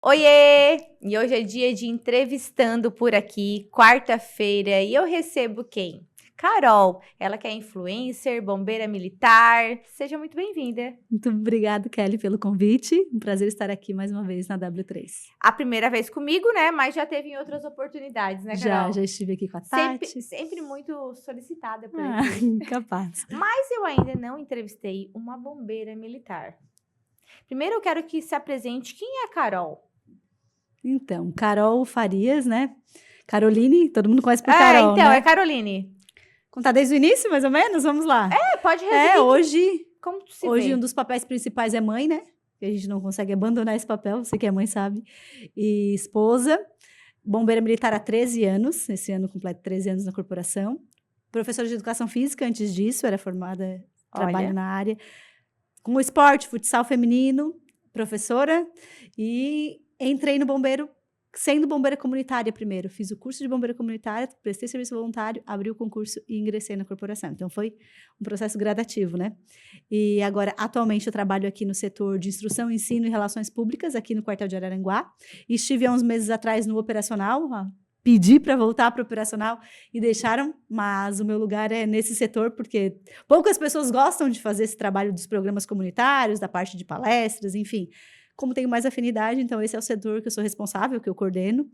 Oiê! E hoje é dia de entrevistando por aqui, quarta-feira, e eu recebo quem? Carol, ela que é influencer, bombeira militar. Seja muito bem-vinda. Muito obrigada, Kelly, pelo convite. Um prazer estar aqui mais uma vez na W3. A primeira vez comigo, né? Mas já teve em outras oportunidades, né, Carol? Já estive aqui com a Tati. Sempre muito solicitada por Ah, aqui. capaz. Mas eu ainda não entrevistei uma bombeira militar. Primeiro eu quero que se apresente quem é a Carol. Então, Carol Farias, né? Caroline, todo mundo conhece por Carol, então, né? é Caroline. Contar desde o início, mais ou menos? Vamos lá. Pode resumir. Hoje Como se vê? um dos papéis principais é mãe, né? Que a gente não consegue abandonar esse papel, você que é mãe sabe. E esposa, bombeira militar há 13 anos, esse ano completo 13 anos na corporação. Professora de educação física, antes disso, era formada, trabalho na área. Com o esporte, futsal feminino, professora, e entrei no bombeiro, sendo bombeira comunitária primeiro. Fiz o curso de bombeira comunitária, prestei serviço voluntário, abri o concurso e ingressei na corporação. Então, foi um processo gradativo, né? E agora, atualmente, eu trabalho aqui no setor de instrução, ensino e relações públicas, aqui no quartel de Araranguá. E estive há uns meses atrás no operacional, pedi para voltar para o operacional e deixaram, mas o meu lugar é nesse setor, porque poucas pessoas gostam de fazer esse trabalho dos programas comunitários, da parte de palestras, enfim. Como tenho mais afinidade, então esse é o setor que eu sou responsável, que eu coordeno,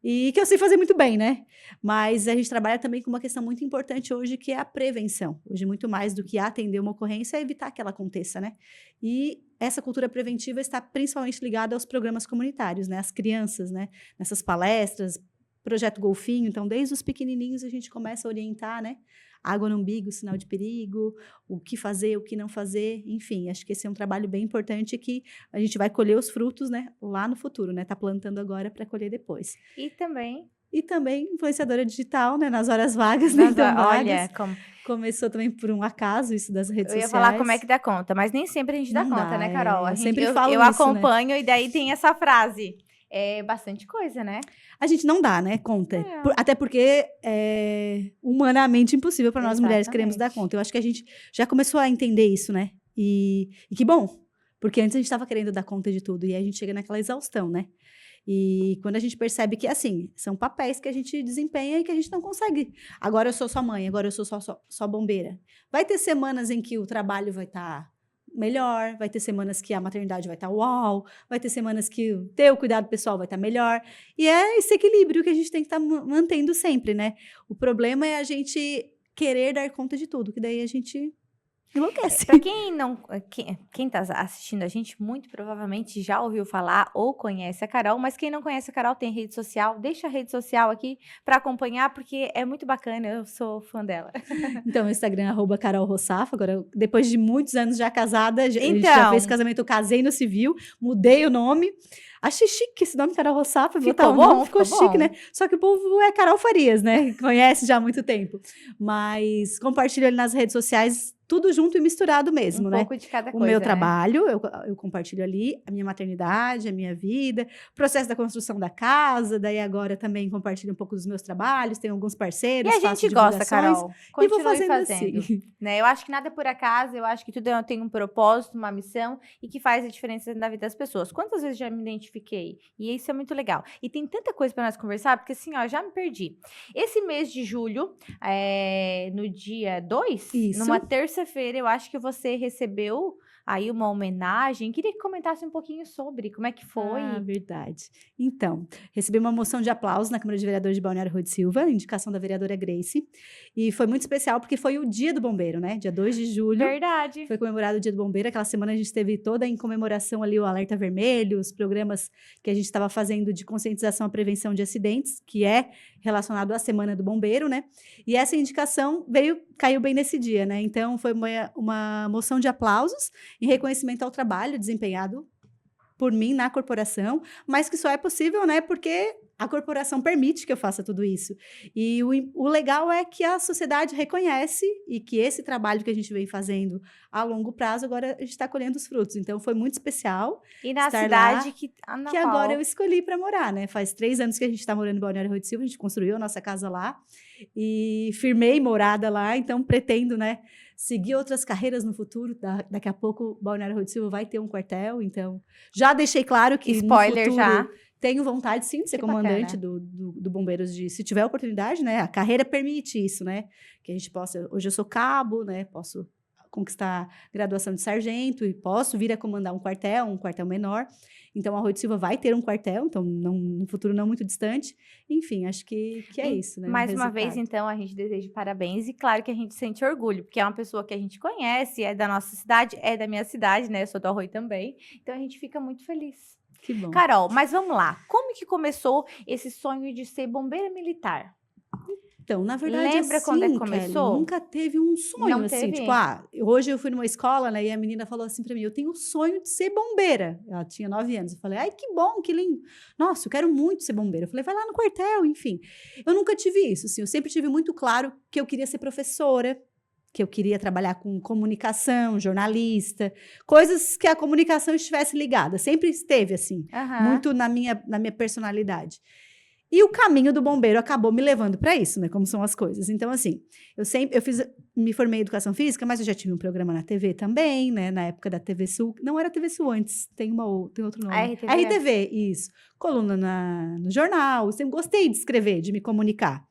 e que eu sei fazer muito bem, né? Mas a gente trabalha também com uma questão muito importante hoje, que é a prevenção. Hoje, muito mais do que atender uma ocorrência, é evitar que ela aconteça, né? E essa cultura preventiva está principalmente ligada aos programas comunitários, né? As crianças, né? Nessas palestras, Projeto Golfinho, então desde os pequenininhos a gente começa a orientar, né? Água no umbigo, sinal de perigo, o que fazer, o que não fazer, enfim, acho que esse é um trabalho bem importante que a gente vai colher os frutos, né? Lá no futuro, né? Tá plantando agora para colher depois. E também influenciadora digital, né? Nas horas vagas, nem tão vagas. Olha, Começou também por um acaso isso das redes eu ia sociais. falar como é que dá conta, mas nem sempre a gente dá Não conta, dá, né, Carol? eu sempre falo eu isso, né? acompanho e daí tem essa frase. É bastante coisa, né? A gente não dá, né, conta. É. Até porque é humanamente impossível para nós mulheres queremos dar conta. Eu acho que a gente já começou a entender isso, né? E que bom, porque antes a gente estava querendo dar conta de tudo e aí a gente chega naquela exaustão, né? E quando a gente percebe que, assim, são papéis que a gente desempenha e que a gente não consegue. Agora eu sou só mãe, agora eu sou só bombeira. Vai ter semanas em que o trabalho vai estar melhor, vai ter semanas que a maternidade vai estar uau, vai ter semanas que ter o cuidado pessoal vai estar melhor. E é esse equilíbrio que a gente tem que estar mantendo sempre, né? O problema é a gente querer dar conta de tudo, que daí a gente enlouquece. Para quem não, quem tá assistindo a gente, muito provavelmente já ouviu falar ou conhece a Carol, mas quem não conhece a Carol tem rede social, deixa a rede social aqui para acompanhar, porque é muito bacana, eu sou fã dela. Então, o Instagram é @CarolRossafa, agora depois de muitos anos já casada, a gente já fez casamento, eu casei no civil, mudei o nome, achei chique esse nome, Carol Rossafa, ficou bom, ficou chique, né? Só que o povo é Carol Farias, né? Conhece já há muito tempo, mas compartilho ali nas redes sociais, tudo junto e misturado mesmo, né? Um pouco de cada coisa, o meu né? trabalho, eu compartilho ali, a minha maternidade, a minha vida, processo da construção da casa, daí agora também compartilho um pouco dos meus trabalhos, tenho alguns parceiros, e a gente gosta, Carol, e vou continue fazendo assim. Né? Eu acho que nada é por acaso, eu acho que tudo tem um propósito, uma missão e que faz a diferença na vida das pessoas. Quantas vezes já me identifiquei? E isso é muito legal. E tem tanta coisa para nós conversar, porque assim, ó, já me perdi. Esse mês de julho, no dia 2, numa terça-feira, eu acho que você recebeu aí uma homenagem. Queria que comentasse um pouquinho sobre como é que foi. Ah, verdade. Então, recebi uma moção de aplauso na Câmara de Vereadores de Balneário Rui de Silva, indicação da vereadora Grace, e foi muito especial porque foi o Dia do Bombeiro, né? Dia 2 de julho. Verdade. Foi comemorado o Dia do Bombeiro. Aquela semana a gente teve toda em comemoração ali o Alerta Vermelho, os programas que a gente estava fazendo de conscientização à prevenção de acidentes, que é relacionado à Semana do Bombeiro, né? E essa indicação caiu bem nesse dia, né? Então, foi uma moção de aplausos em reconhecimento ao trabalho desempenhado por mim na corporação, mas que só é possível, né, porque a corporação permite que eu faça tudo isso. E o legal é que a sociedade reconhece e que esse trabalho que a gente vem fazendo a longo prazo, agora a gente está colhendo os frutos. Então, foi muito especial. E na cidade que agora eu escolhi para morar, né? Faz 3 anos que a gente está morando em Balneário Rui de Silva, a gente construiu a nossa casa lá e firmei morada lá, então pretendo, né, seguir outras carreiras no futuro. Daqui a pouco, Balneário Rui do Silva vai ter um quartel, então já deixei claro que Spoiler no futuro já. tenho vontade, sim, de ser Que comandante bacana. do Bombeiros, se tiver oportunidade, né? A carreira permite isso, né? Que a gente possa... Hoje eu sou cabo, né? Posso conquistar graduação de sargento e posso vir a comandar um quartel menor. Então, a Rui do Silva vai ter um quartel, então, no futuro não muito distante. Enfim, acho que é isso, né? Mais uma vez, resultado. então, a gente deseja parabéns e claro que a gente sente orgulho, porque é uma pessoa que a gente conhece, é da nossa cidade, é da minha cidade, né? Eu sou do Arroio também, então a gente fica muito feliz. Que bom. Carol, mas vamos lá. Como que começou esse sonho de ser bombeira militar? Então, na verdade, Lembra quando é que assim, Kelly, começou? nunca teve um sonho Não assim, teve? tipo, hoje eu fui numa escola, né, e a menina falou assim pra mim, eu tenho o sonho de ser bombeira. Ela tinha 9 anos. Eu falei, ai, que bom, que lindo. Nossa, eu quero muito ser bombeira. Eu falei, vai lá no quartel, enfim. Eu nunca tive isso, assim, eu sempre tive muito claro que eu queria ser professora, que eu queria trabalhar com comunicação, jornalista, coisas que a comunicação estivesse ligada. Sempre esteve, assim, Aham. muito na minha personalidade. E o caminho do bombeiro acabou me levando para isso, né? Como são as coisas. Então, assim, me formei em educação física, mas eu já tive um programa na TV também, né? Na época da TV Sul. Não era TV Sul antes, tem outro nome. A RTV? RTV, isso. Coluna no jornal. Eu sempre gostei de escrever, de me comunicar.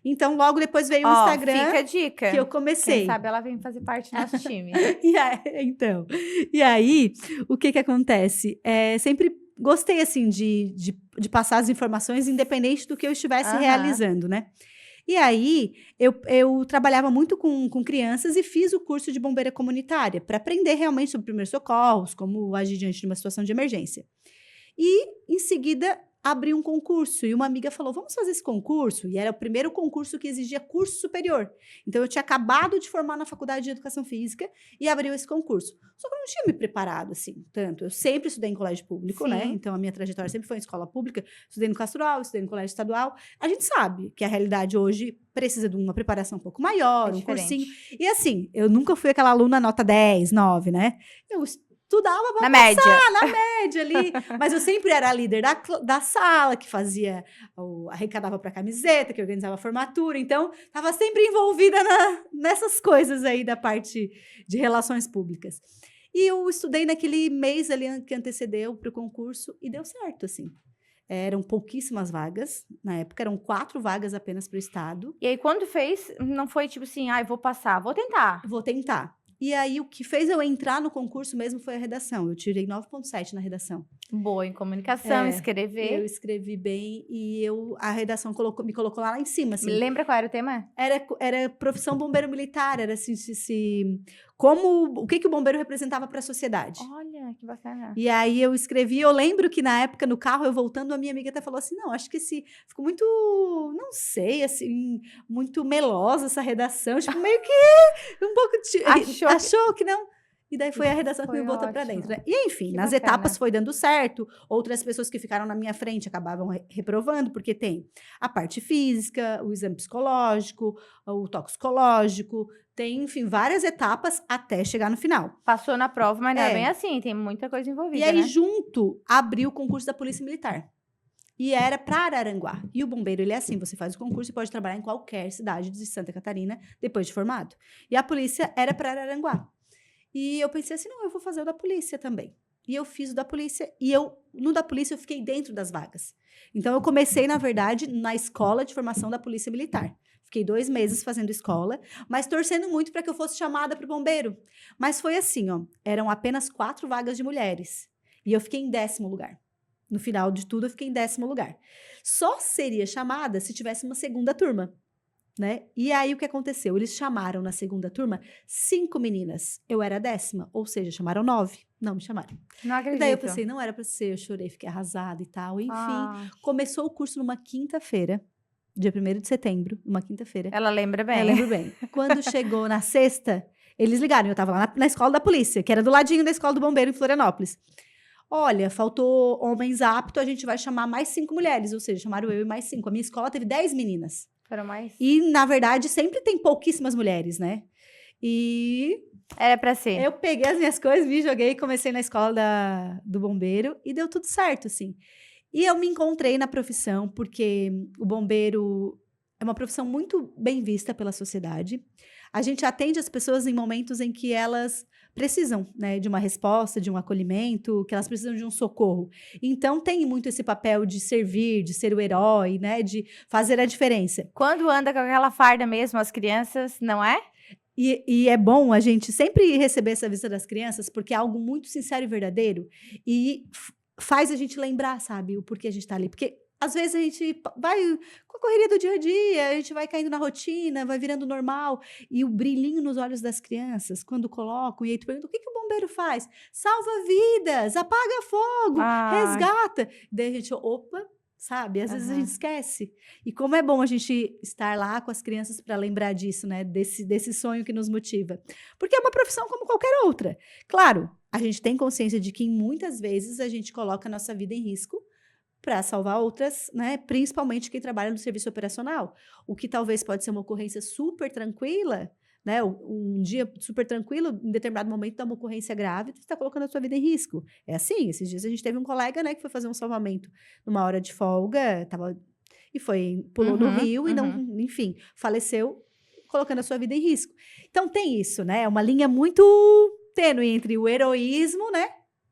Então, logo depois veio o Ó, Instagram, fica a dica. que eu comecei. Quem sabe ela vem fazer parte do nosso time. E aí, o que acontece? Sempre gostei, assim, de passar as informações, independente do que eu estivesse Aham. realizando, né? E aí, eu trabalhava muito com crianças e fiz o curso de bombeira comunitária para aprender realmente sobre primeiros socorros, como agir diante de uma situação de emergência. E, em seguida, abri um concurso e uma amiga falou, vamos fazer esse concurso? E era o primeiro concurso que exigia curso superior. Então, eu tinha acabado de formar na faculdade de educação física e abriu esse concurso. Só que eu não tinha me preparado, assim, tanto. Eu sempre estudei em colégio público, né? Sim. Então, a minha trajetória sempre foi em escola pública. Estudei no Castro Alves, estudei no colégio estadual. A gente sabe que a realidade hoje precisa de uma preparação um pouco maior, É um diferente. cursinho. E assim, eu nunca fui aquela aluna nota 10, 9, né? Eu estudava Na para média ali, mas eu sempre era a líder da sala, que arrecadava para camiseta, que organizava a formatura, então estava sempre envolvida nessas coisas aí da parte de relações públicas. E eu estudei naquele mês ali que antecedeu para o concurso e deu certo, assim. Eram pouquíssimas vagas, na época eram 4 vagas apenas para o estado. E aí, quando fez, não foi tipo assim, vou passar, vou tentar. Vou tentar. E aí, o que fez eu entrar no concurso mesmo foi a redação. Eu tirei 9,7 na redação. Boa em comunicação, escrever. Eu escrevi bem e a redação me colocou lá em cima, assim. Lembra qual era o tema? Era profissão bombeiro militar, era assim, o que o bombeiro representava para a sociedade. Olha, que bacana. E aí eu escrevi, eu lembro que na época no carro, eu voltando, a minha amiga até falou assim, não, acho que ficou muito, não sei, assim, muito melosa essa redação, tipo, meio que um pouco... Achou que não... E daí foi a redação que me botou para dentro, né? E enfim, Que nas bacana. etapas foi dando certo, outras pessoas que ficaram na minha frente acabavam reprovando, porque tem a parte física, o exame psicológico, o toxicológico, tem, enfim, várias etapas até chegar no final. Passou na prova, mas não é bem assim, tem muita coisa envolvida, E aí, né? junto, abriu o concurso da Polícia Militar. E era para Araranguá. E o bombeiro, ele é assim, você faz o concurso e pode trabalhar em qualquer cidade de Santa Catarina depois de formado. E a polícia era para Araranguá. E eu pensei assim, não, eu vou fazer o da polícia também. E eu fiz o da polícia. E no da polícia, eu fiquei dentro das vagas. Então, eu comecei, na verdade, na escola de formação da Polícia Militar. Fiquei 2 meses fazendo escola, mas torcendo muito para que eu fosse chamada para o bombeiro. Mas foi assim, ó, eram apenas 4 vagas de mulheres. E eu fiquei em 10º lugar. No final de tudo, eu fiquei em 10º lugar. Só seria chamada se tivesse uma segunda turma. Né? E aí, o que aconteceu? Eles chamaram na segunda turma 5 meninas. Eu era a 10ª, ou seja, chamaram 9. Não me chamaram. Não acredito. E daí eu pensei, não era para ser, eu chorei, fiquei arrasada e tal. Enfim, começou o curso numa quinta-feira, dia 1º de setembro, numa quinta-feira. Ela lembra bem. Eu lembro bem. Quando chegou na sexta, eles ligaram. Eu tava lá na escola da polícia, que era do ladinho da escola do bombeiro em Florianópolis. Olha, faltou homens aptos, a gente vai chamar mais 5 mulheres. Ou seja, chamaram eu e mais 5. A minha escola teve 10 meninas. Foram mais? E, na verdade, sempre tem pouquíssimas mulheres, né? E... Era pra ser. Eu peguei as minhas coisas, me joguei, comecei na escola do bombeiro e deu tudo certo, assim. E eu me encontrei na profissão porque o bombeiro é uma profissão muito bem vista pela sociedade. a gente atende as pessoas em momentos em que elas precisam, né, de uma resposta, de um acolhimento, que elas precisam de um socorro. Então, tem muito esse papel de servir, de ser o herói, né, de fazer a diferença. Quando anda com aquela farda mesmo, as crianças, não é? E é bom a gente sempre receber essa visita das crianças, porque é algo muito sincero e verdadeiro, e faz a gente lembrar, sabe, o porquê a gente tá ali. Porque às vezes a gente vai com a correria do dia a dia, a gente vai caindo na rotina, vai virando normal, e o brilhinho nos olhos das crianças, quando colocam, e aí tu pergunta, o que que o bombeiro faz? Salva vidas, apaga fogo, Ai, resgata. Daí a gente, opa, sabe? Às vezes a gente aham. esquece. E como é bom a gente estar lá com as crianças para lembrar disso, né? Desse sonho que nos motiva. Porque é uma profissão como qualquer outra. Claro, a gente tem consciência de que muitas vezes a gente coloca a nossa vida em risco para salvar outras, né? Principalmente quem trabalha no serviço operacional. O que talvez pode ser uma ocorrência super tranquila, né? Um dia super tranquilo, em determinado momento dá uma ocorrência grave, você está colocando a sua vida em risco. É assim, esses dias a gente teve um colega, né, que foi fazer um salvamento numa hora de folga, pulou no Uhum, rio e não, uhum. enfim, faleceu colocando a sua vida em risco. Então tem isso, né? É uma linha muito tênue entre o heroísmo, né,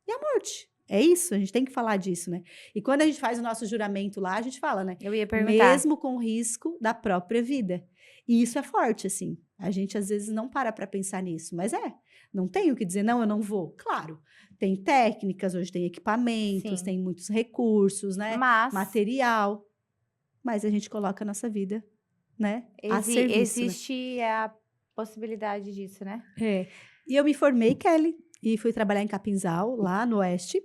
e a morte. É isso, a gente tem que falar disso, né? E quando a gente faz o nosso juramento lá, a gente fala, né? Eu ia perguntar. Mesmo com risco da própria vida. E isso é forte, assim. A gente às vezes não para pensar nisso, mas não tem o que dizer, não, eu não vou. Claro, tem técnicas, hoje tem equipamentos, Sim. tem muitos recursos, né? Mas Material, mas a gente coloca a nossa vida, né, a serviço, né? existe a possibilidade disso, né? É. E eu me formei, Kelly, e fui trabalhar em Capinzal, lá no Oeste.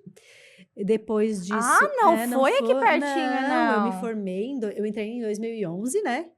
E depois Ah, disso, não não foi aqui foi, pertinho, não, eu me não. formei, eu entrei em 2011, né?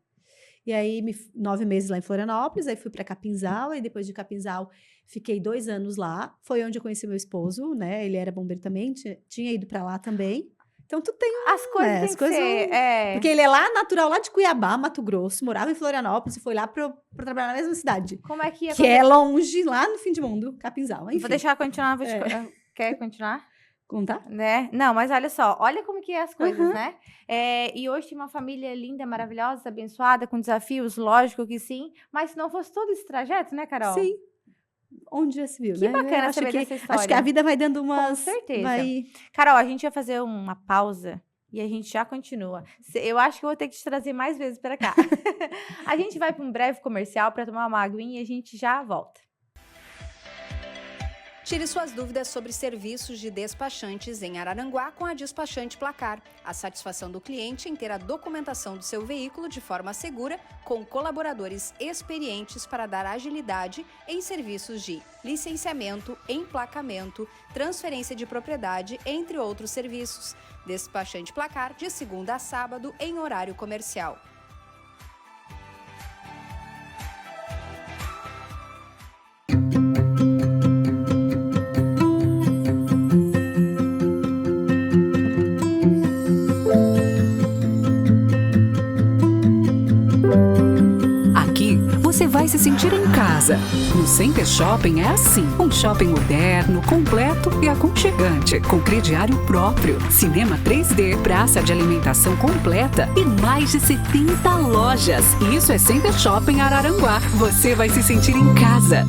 E aí, 9 meses lá em Florianópolis, aí fui para Capinzal, e depois de Capinzal, fiquei 2 anos lá. Foi onde eu conheci meu esposo, né? Ele era bombeiro também, tinha ido para lá também. Então, tu tem As coisas as têm que coisas ser, vão. Porque ele é lá, natural, lá de Cuiabá, Mato Grosso, morava em Florianópolis e foi lá para trabalhar na mesma cidade, como é que ia que é acontecer? longe, lá no fim de mundo, Capinzal, Vou enfim. deixar continuar, É. quer continuar? Contar? Né? Não, mas olha só, olha como que é as coisas, Aham, né? E hoje tem uma família linda, maravilhosa, abençoada, com desafios, lógico que sim, mas se não fosse todo esse trajeto, né, Carol? sim. Onde já se viu, Que né? Eu bacana acho saber que, dessa acho que a história. vida vai dando Com umas. certeza. Vai. Carol, a gente vai fazer uma pausa e a gente já continua. Eu acho que eu vou ter que te trazer mais vezes para cá. A gente vai para um breve comercial para tomar uma aguinha e a gente já volta. Tire suas dúvidas sobre serviços de despachantes em Araranguá com a Despachante Placar. A satisfação do cliente em ter a documentação do seu veículo de forma segura, com colaboradores experientes para dar agilidade em serviços de licenciamento, emplacamento, transferência de propriedade, entre outros serviços. Despachante Placar, de segunda a sábado, em horário comercial. Aqui você vai se sentir em casa. No Center Shopping é assim, um shopping moderno, completo e aconchegante, com crediário próprio, cinema 3D, praça de alimentação completa e mais de 70 lojas. Isso é Center Shopping Araranguá. Você vai se sentir em casa.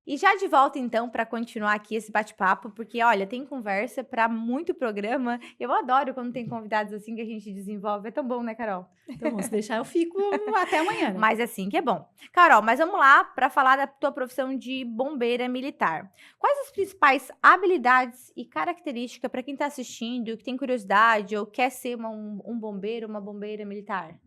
E já de volta, então, para continuar aqui esse bate-papo, porque, olha, tem conversa para muito programa. Eu adoro quando tem convidados assim que a gente desenvolve. É tão bom, né, Carol? Então, bom, se deixar, eu fico até amanhã, né? Mas assim que é bom. Carol, mas vamos lá para falar da tua profissão de bombeira militar. Quais as principais habilidades e características para quem está assistindo, que tem curiosidade ou quer ser um bombeiro, uma bombeira militar?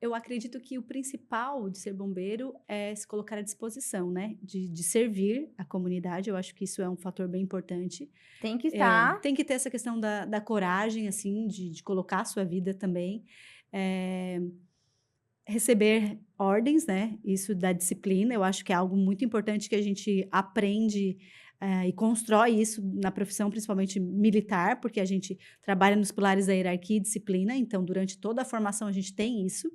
Eu acredito que o principal de ser bombeiro é se colocar à disposição, né? De servir a comunidade. Eu acho que isso é um fator bem importante. Tem que estar. Tem que ter essa questão da coragem, assim, de colocar a sua vida também. receber ordens, né? Isso da disciplina, eu acho que é algo muito importante que a gente aprende e constrói isso na profissão, principalmente militar, porque a gente trabalha nos pilares da hierarquia e disciplina, então durante toda a formação a gente tem isso.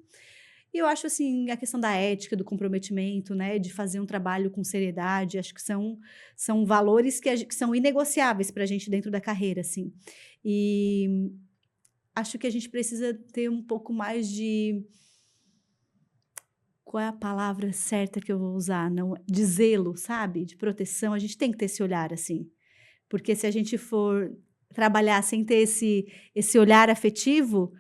E eu acho, assim, a questão da ética, do comprometimento, né, de fazer um trabalho com seriedade, acho que são valores que são inegociáveis para a gente dentro da carreira, assim. E acho que a gente precisa ter um pouco mais de... Qual é a palavra certa que eu vou usar? Não, de zelo, sabe? De proteção. A gente tem que ter esse olhar, assim. Porque se a gente for trabalhar sem ter esse olhar afetivo,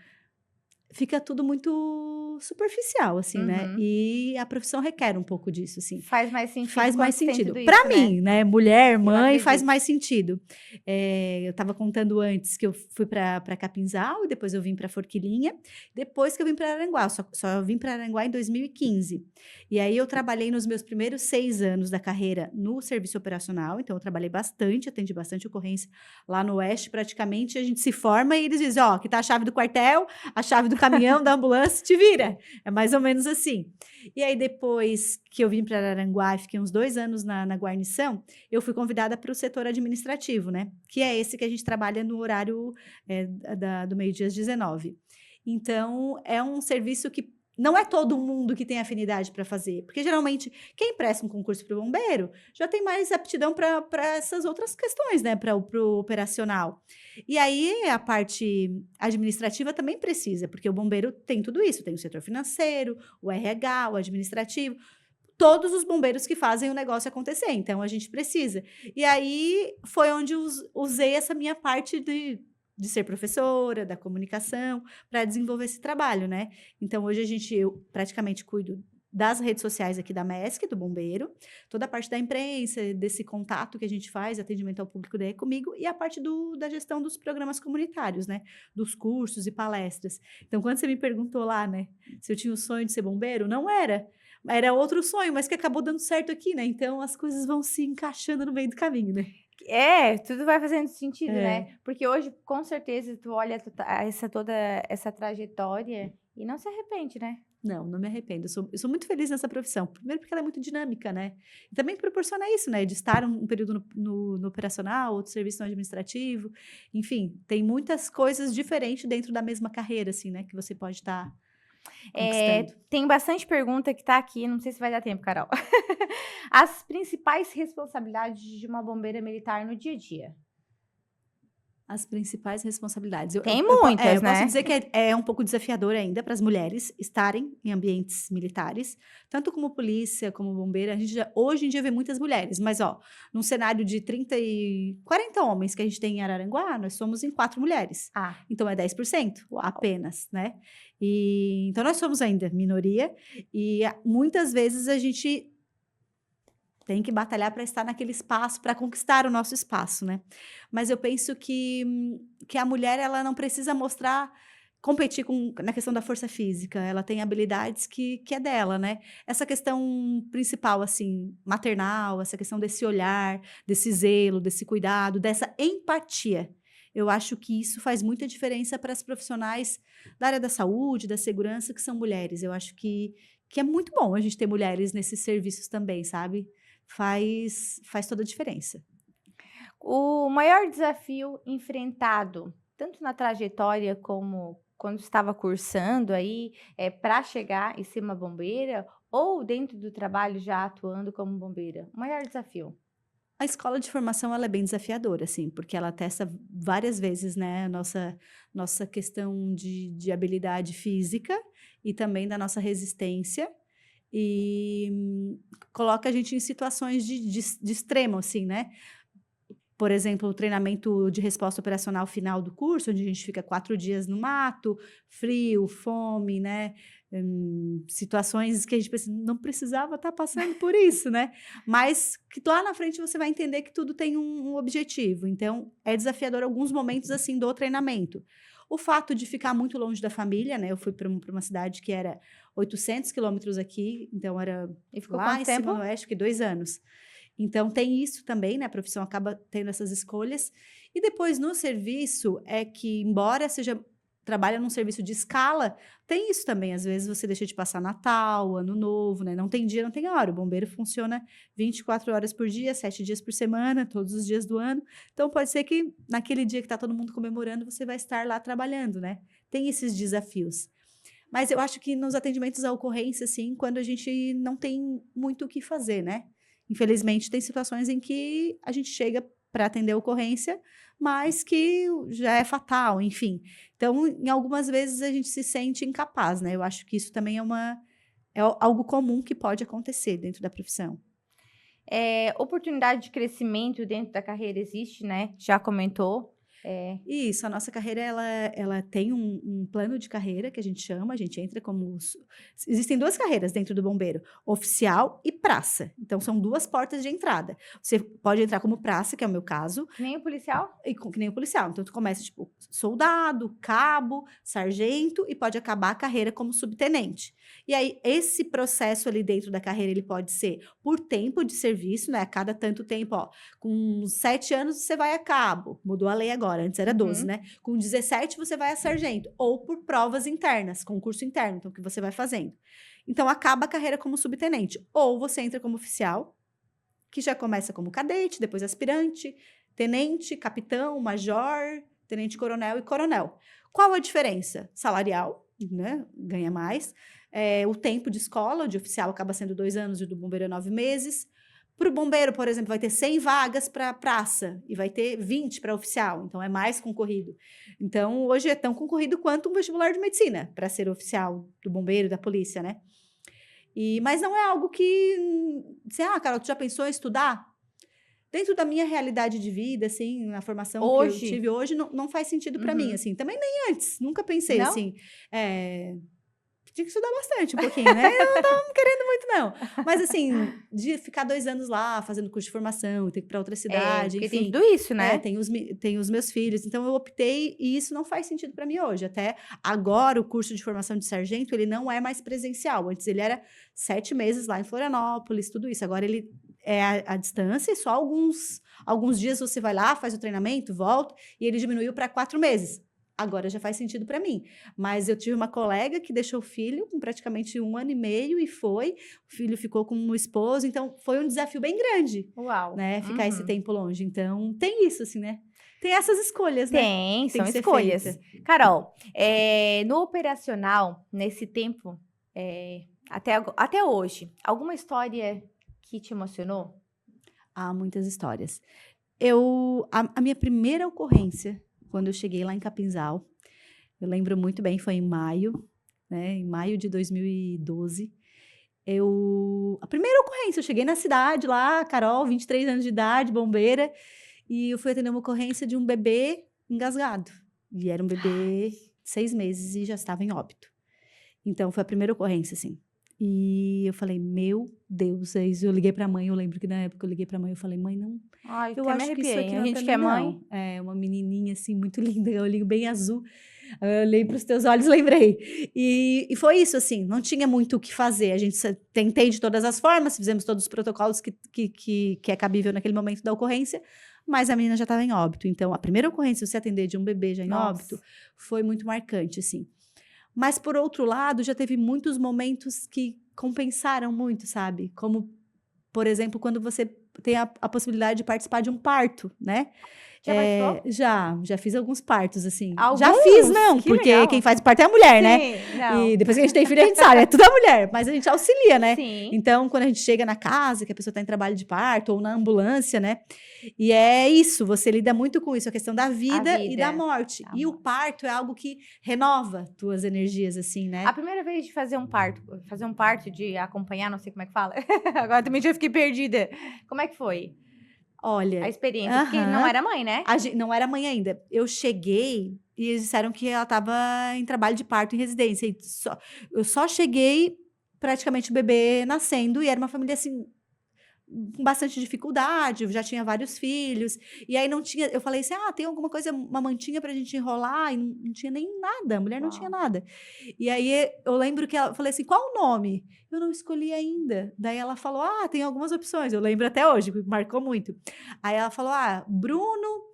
fica tudo muito superficial, assim, né? E a profissão requer um pouco disso, assim. Faz mais sentido. Faz mais quando tem sentido. tudo Para isso, mim, né? Mulher, mãe, faz acredito. mais sentido. Eu estava contando antes que eu fui para Capinzal e depois eu vim para Forquilinha. Depois que eu vim para Araranguá, só vim para Araranguá em 2015. E aí eu trabalhei nos meus primeiros 6 anos da carreira no serviço operacional. Então eu trabalhei bastante, atendi bastante ocorrência lá no Oeste. Praticamente a gente se forma e eles dizem: ó, aqui tá a chave do quartel, a chave do caminhão, da ambulância, te vira. É mais ou menos assim. E aí, depois que eu vim para Araranguá e fiquei uns 2 anos na guarnição, eu fui convidada para o setor administrativo, né? Que é esse que a gente trabalha no horário do meio-dia às 19. Então, é um serviço que não é todo mundo que tem afinidade para fazer, porque geralmente quem presta um concurso para o bombeiro já tem mais aptidão para essas outras questões, né? Para o operacional. E aí a parte administrativa também precisa, porque o bombeiro tem tudo isso, tem o setor financeiro, o RH, o administrativo, todos os bombeiros que fazem o negócio acontecer, então a gente precisa. E aí foi onde usei essa minha parte de ser professora, da comunicação, para desenvolver esse trabalho, né? Então, hoje eu praticamente cuido das redes sociais aqui da MESC, do Bombeiro, toda a parte da imprensa, desse contato que a gente faz, atendimento ao público daí comigo, e a parte da gestão dos programas comunitários, né? Dos cursos e palestras. Então, quando você me perguntou lá, né, se eu tinha o sonho de ser bombeiro, não era. Era outro sonho, mas que acabou dando certo aqui, né? Então, as coisas vão se encaixando no meio do caminho, né? Tudo vai fazendo sentido, né? Porque hoje, com certeza, tu olha toda essa trajetória e não se arrepende, né? Não me arrependo. Eu sou muito feliz nessa profissão. Primeiro porque ela é muito dinâmica, né? E também proporciona isso, né? De estar um período no operacional, outro serviço no administrativo. Enfim, tem muitas diferentes dentro da mesma carreira, assim, né? Que você pode estar conquistando. Tem bastante pergunta que tá aqui, não sei se vai dar tempo, Carol. As principais responsabilidades de uma bombeira militar no dia a dia. As principais responsabilidades. Tem muitas, eu né? posso dizer que é um pouco desafiador ainda para as mulheres estarem em ambientes militares, tanto como polícia, como bombeira. A gente hoje em dia vê muitas mulheres, mas num cenário de 30 e 40 homens que a gente tem em Araranguá, nós somos em 4 mulheres. Então é 10% apenas, né? Então nós somos ainda minoria e muitas vezes a gente tem que batalhar para estar naquele espaço, para conquistar o nosso espaço, né? Mas eu penso que a mulher, ela não precisa competir na questão da força física. Ela tem habilidades que é dela, né? Essa questão principal, assim, maternal, essa questão desse olhar, desse zelo, desse cuidado, dessa empatia. Eu acho que isso faz muita diferença para as profissionais da área da saúde, da segurança, que são mulheres. Eu acho que é muito bom a gente ter mulheres nesses serviços também, sabe? Faz toda a diferença. O maior desafio enfrentado, tanto na trajetória como quando estava cursando aí, para chegar e ser uma bombeira, ou dentro do trabalho já atuando como bombeira? O maior desafio? A escola de formação, ela é bem desafiadora, assim, porque ela testa várias vezes, né, a nossa questão de habilidade física e também da nossa resistência, e coloca a gente em situações de extremo, assim, né? Por exemplo, o treinamento de resposta operacional final do curso, onde a gente fica 4 dias no mato, frio, fome, né? Situações que a gente pensa, não precisava estar passando por isso, né? Mas que lá na frente você vai entender que tudo tem um objetivo. Então, é desafiador alguns momentos, assim, do treinamento. O fato de ficar muito longe da família, né? Eu fui para uma cidade que era 800 quilômetros aqui, então era lá em cima no oeste, que 2 anos. Então, tem isso também, né? A profissão acaba tendo essas escolhas. E depois, no serviço, é que, embora seja trabalha num serviço de escala, tem isso também. Às vezes você deixa de passar Natal, Ano Novo, né? Não tem dia, não tem hora. O bombeiro funciona 24 horas por dia, 7 dias por semana, todos os dias do ano. Então, pode ser que naquele dia que está todo mundo comemorando, você vai estar lá trabalhando, né? Tem esses desafios. Mas eu acho que nos atendimentos à ocorrência, assim, quando a gente não tem muito o que fazer, né? Infelizmente, tem situações em que a gente chega para atender a ocorrência, mas que já é fatal, enfim. Então, em algumas vezes, a gente se sente incapaz, né? Eu acho que isso também é algo comum que pode acontecer dentro da profissão. Oportunidade de crescimento dentro da carreira existe, né? Já comentou. Isso, a nossa carreira, ela tem um plano de carreira que a gente chama, a gente entra como... Existem 2 carreiras dentro do bombeiro, oficial e praça. Então, são 2 portas de entrada. Você pode entrar como praça, que é o meu caso, Nem o policial? que nem o policial. Então, tu começa, tipo, soldado, cabo, sargento, e pode acabar a carreira como subtenente. E aí, esse processo ali dentro da carreira, ele pode ser por tempo de serviço, né? A cada tanto tempo, ó, com 7 anos você vai a cabo, mudou a lei agora, antes era 12, né? Com 17 você vai a sargento, ou por provas internas, concurso interno, então, que você vai fazendo. Então, acaba a carreira como subtenente. Ou você entra como oficial, que já começa como cadete, depois aspirante, tenente, capitão, major, tenente-coronel e coronel. Qual a diferença? Salarial, né? Ganha mais. O tempo de escola, de oficial acaba sendo 2 anos e do bombeiro é 9 meses. Para o bombeiro, por exemplo, vai ter 100 vagas para praça e vai ter 20 para oficial, então é mais concorrido. Então, hoje é tão concorrido quanto um vestibular de medicina para ser oficial do bombeiro, da polícia, né? Mas não é algo que... Carol, tu já pensou em estudar? Dentro da minha realidade de vida, assim, na formação que eu tive hoje, não faz sentido para mim, assim. Também nem antes, nunca pensei, não? assim. Tinha que estudar bastante, um pouquinho, né? Eu não tava querendo muito, não. Mas, assim, de ficar 2 anos lá, fazendo curso de formação, ter que ir para outra cidade, Porque enfim. tem tudo isso, né? Tem os meus filhos. Então, eu optei, e isso não faz sentido para mim hoje. Até agora, o curso de formação de sargento, ele não é mais presencial. Antes, ele era 7 meses lá em Florianópolis, tudo isso. Agora, ele é à distância, e só alguns dias você vai lá, faz o treinamento, volta, e ele diminuiu para 4 meses. Agora já faz sentido para mim. Mas eu tive uma colega que deixou o filho com praticamente 1 ano e meio e foi. O filho ficou com o esposo. Então, foi um desafio bem grande. Uau. Né? Ficar esse tempo longe. Então, tem isso, assim, né? Tem essas escolhas, né? Tem, são que ser escolhas. feita. Carol, no operacional, nesse tempo, até hoje, alguma história que te emocionou? Há muitas histórias. A minha primeira ocorrência, quando eu cheguei lá em Capinzal, eu lembro muito bem, foi em maio, né? Em maio de 2012. A primeira ocorrência, eu cheguei na cidade lá, Carol, 23 anos de idade, bombeira, e eu fui atender uma ocorrência de um bebê engasgado. E era um bebê de 6 meses e já estava em óbito. Então, foi a primeira ocorrência, assim. E eu falei, meu Deus, eu liguei pra mãe, eu lembro que na época eu liguei pra mãe, eu falei, mãe, não... Ai, Eu até acho me que isso arrepiei. aqui A não é gente pra que é mim, mãe. não. É uma menininha, assim, muito linda, olhinho bem azul. Eu olhei para os teus olhos, lembrei. E foi isso, assim, não tinha muito o que fazer. A gente tentei de todas as formas, fizemos todos os protocolos que é cabível naquele momento da ocorrência, mas a menina já estava em óbito. Então, a primeira ocorrência, você atender de um bebê já em óbito, foi muito marcante, assim. Mas, por outro lado, já teve muitos momentos que compensaram muito, sabe? Como, por exemplo, quando você tem a possibilidade de participar de um parto, né? Já participou? Já fiz alguns partos, assim. Alguns? Já fiz, não, Que porque legal. quem faz parto é a mulher, né? Sim, não. E depois que a gente tem filho, a gente sabe, é tudo a mulher, mas a gente auxilia, né? Sim. Então, quando a gente chega na casa, que a pessoa está em trabalho de parto, ou na ambulância, né? E é isso, você lida muito com isso, a questão da vida e da morte. E o parto é algo que renova tuas energias, assim, né? A primeira vez de fazer um parto, de acompanhar, não sei como é que fala. Agora também já fiquei perdida. Como é que foi? Olha, a experiência, porque não era mãe, né? Não era mãe ainda. Eu cheguei e eles disseram que ela estava em trabalho de parto em residência. Eu só cheguei praticamente o bebê nascendo e era uma família assim com bastante dificuldade, eu já tinha vários filhos, e aí não tinha, eu falei assim, tem alguma coisa, uma mantinha pra gente enrolar, e não tinha nem nada, a mulher não tinha nada. E aí eu lembro que ela, eu falei assim, qual o nome? Eu não escolhi ainda. Daí ela falou, tem algumas opções, eu lembro até hoje, marcou muito. Aí ela falou, Bruno,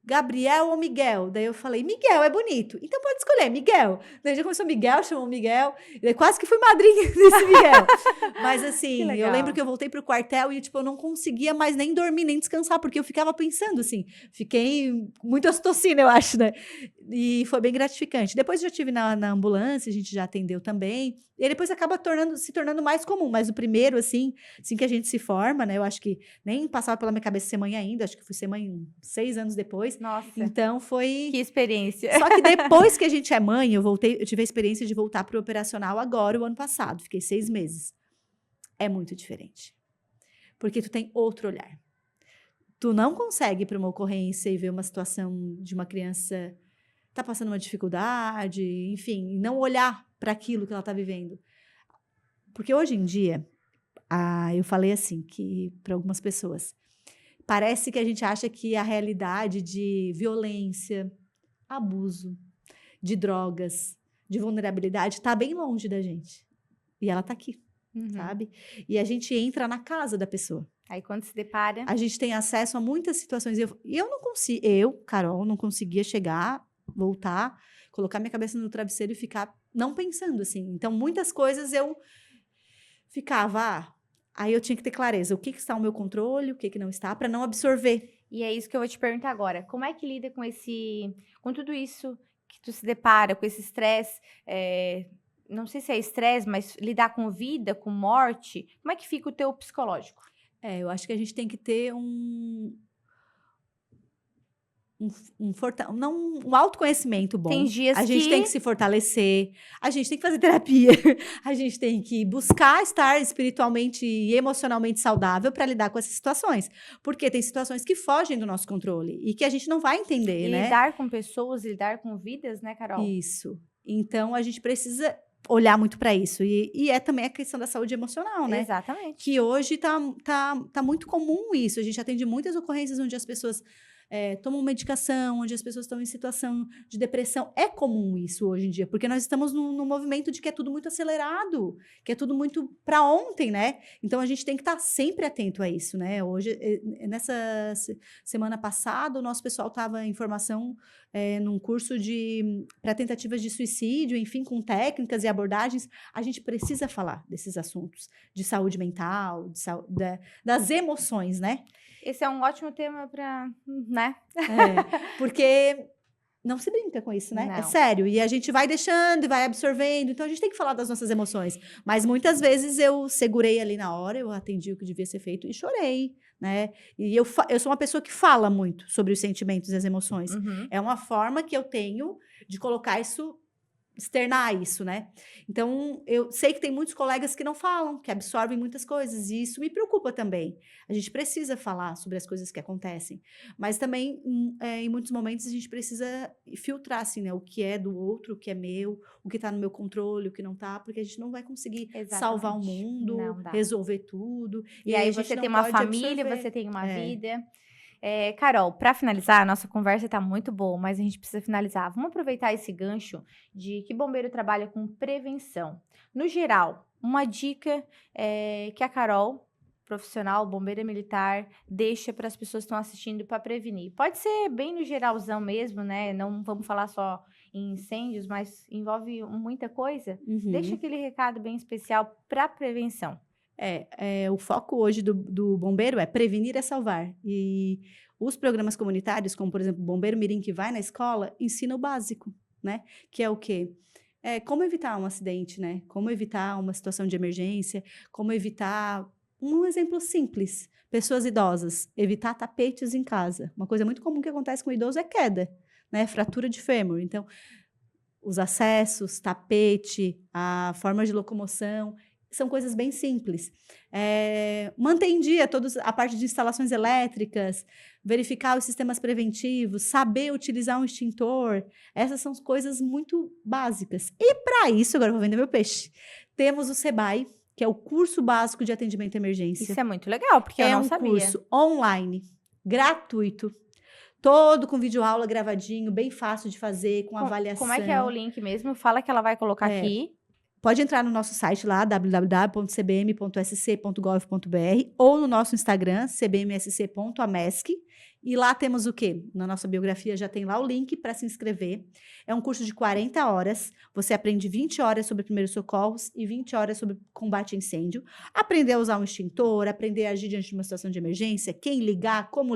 Gabriel ou Miguel? Daí eu falei, Miguel é bonito. Então pode escolher, Miguel. Daí já começou Miguel, chamou Miguel. Daí quase que fui madrinha desse Miguel. Mas assim, eu lembro que eu voltei pro quartel e, tipo, eu não conseguia mais nem dormir, nem descansar, porque eu ficava pensando, assim, fiquei muito ocitocina, eu acho, né? E foi bem gratificante. Depois já tive na ambulância, a gente já atendeu também. E aí depois acaba se tornando mais comum. Mas o primeiro, assim que a gente se forma, né? Eu acho que nem passava pela minha cabeça ser mãe ainda. Acho que fui ser mãe 6 anos depois. Nossa, Então foi... que experiência. Só que depois que a gente é mãe, eu tive a experiência de voltar pro operacional agora, o ano passado. Fiquei 6 meses. É muito diferente. Porque tu tem outro olhar. Tu não consegue ir para uma ocorrência e ver uma situação de uma criança tá passando uma dificuldade, enfim, e não olhar para aquilo que ela tá vivendo. Porque hoje em dia, eu falei assim, que para algumas pessoas, parece que a gente acha que a realidade de violência, abuso, de drogas, de vulnerabilidade está bem longe da gente. E ela tá aqui, sabe? E a gente entra na casa da pessoa. Aí quando se depara... A gente tem acesso a muitas situações. E eu não consigo, Carol, não conseguia chegar, voltar, colocar minha cabeça no travesseiro e ficar não pensando, assim. Então, muitas coisas eu ficava... Aí eu tinha que ter clareza. O que está no meu controle, o que não está, para não absorver. E é isso que eu vou te perguntar agora. Como é que lida com tudo isso que tu se depara, com esse estresse? Não sei se é estresse, mas lidar com vida, com morte. Como é que fica o teu psicológico? Eu acho que a gente tem que ter um autoconhecimento bom. Tem dias a gente tem que se fortalecer, a gente tem que fazer terapia, a gente tem que buscar estar espiritualmente e emocionalmente saudável para lidar com essas situações. Porque tem situações que fogem do nosso controle e que a gente não vai entender, E né? lidar com pessoas, lidar com vidas, né, Carol? Isso. Então, a gente precisa olhar muito para isso. E é também a questão da saúde emocional, né? Exatamente. Que hoje tá muito comum isso. A gente atende muitas ocorrências onde as pessoas tomam medicação, onde as pessoas estão em situação de depressão. É comum isso hoje em dia, porque nós estamos num movimento de que é tudo muito acelerado, que é tudo muito para ontem, né? Então, a gente tem que estar sempre atento a isso, né? Hoje, nessa semana passada, o nosso pessoal estava em formação num curso para tentativas de suicídio, enfim, com técnicas e abordagens. A gente precisa falar desses assuntos de saúde mental, das emoções, né? Esse é um ótimo tema para, né? Porque não se brinca com isso, né? Não. É sério. E a gente vai deixando e vai absorvendo. Então, a gente tem que falar das nossas emoções. Mas, muitas vezes, eu segurei ali na hora, eu atendi o que devia ser feito e chorei, né? E eu sou uma pessoa que fala muito sobre os sentimentos e as emoções. É uma forma que eu tenho de colocar isso, externar isso, né? Então, eu sei que tem muitos colegas que não falam, que absorvem muitas coisas, e isso me preocupa também. A gente precisa falar sobre as coisas que acontecem, mas também, em muitos momentos, a gente precisa filtrar, assim, né? O que é do outro, o que é meu, o que tá no meu controle, o que não tá, porque a gente não vai conseguir salvar o mundo, resolver tudo. E aí você tem uma família, você tem uma vida... Carol, para finalizar, a nossa conversa tá muito boa, mas a gente precisa finalizar. Vamos aproveitar esse gancho de que bombeiro trabalha com prevenção. No geral, uma dica que a Carol, profissional, bombeira militar, deixa para as pessoas que estão assistindo para prevenir. Pode ser bem no geralzão mesmo, né? Não vamos falar só em incêndios, mas envolve muita coisa. Deixa aquele recado bem especial para prevenção. O foco hoje do bombeiro é prevenir é salvar. E os programas comunitários, como, por exemplo, o Bombeiro Mirim, que vai na escola, ensina o básico, né? Que é o quê? Como evitar um acidente, né? Como evitar uma situação de emergência, como evitar... Um exemplo simples, pessoas idosas, evitar tapetes em casa. Uma coisa muito comum que acontece com o idoso é queda, né? Fratura de fêmur. Então, os acessos, tapete, a forma de locomoção... São coisas bem simples. Manter em dia a parte de instalações elétricas, verificar os sistemas preventivos, saber utilizar um extintor. Essas são coisas muito básicas. E para isso, agora eu vou vender meu peixe, temos o SEBAI, que é o curso básico de atendimento à emergência. Isso é muito legal, porque eu não sabia. É um curso online, gratuito, todo com videoaula gravadinho, bem fácil de fazer, com avaliação. Como é que é o link mesmo? Fala que ela vai colocar aqui. Pode entrar no nosso site lá, www.cbm.sc.gov.br, ou no nosso Instagram, cbmsc.amesc, E lá temos o quê? Na nossa biografia já tem lá o link para se inscrever. É um curso de 40 horas. Você aprende 20 horas sobre primeiros socorros e 20 horas sobre combate a incêndio. Aprender a usar um extintor, aprender a agir diante de uma situação de emergência, quem ligar, como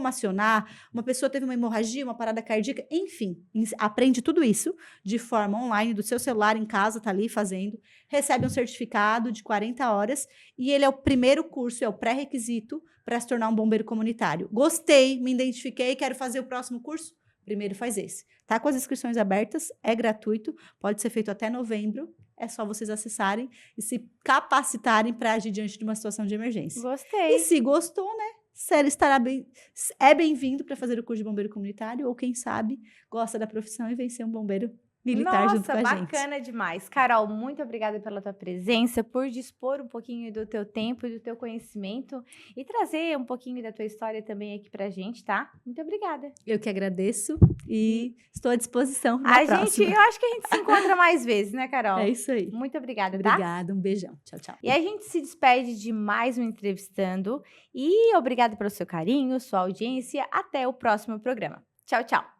acionar. Uma pessoa teve uma hemorragia, uma parada cardíaca, enfim. Aprende tudo isso de forma online, do seu celular, em casa, tá ali fazendo. Recebe um certificado de 40 horas e ele é o primeiro curso, é o pré-requisito para se tornar um bombeiro comunitário. Gostei, me identifiquei, quero fazer o próximo curso? Primeiro faz esse. Tá com as inscrições abertas, é gratuito, pode ser feito até novembro. É só vocês acessarem e se capacitarem para agir diante de uma situação de emergência. Gostei. E se gostou, né? Sério, é bem-vindo para fazer o curso de bombeiro comunitário ou quem sabe gosta da profissão e vencer um bombeiro militar junto com a gente. Nossa, bacana demais. Carol, muito obrigada pela tua presença, por dispor um pouquinho do teu tempo e do teu conhecimento e trazer um pouquinho da tua história também aqui pra gente, tá? Muito obrigada. Eu que agradeço e estou à disposição na próxima. Eu acho que a gente se encontra mais vezes, né, Carol? É isso aí. Muito obrigada, tá? Obrigada, um beijão. Tchau, tchau. E a gente se despede de mais um Entrevistando e obrigada pelo seu carinho, sua audiência. Até o próximo programa. Tchau, tchau.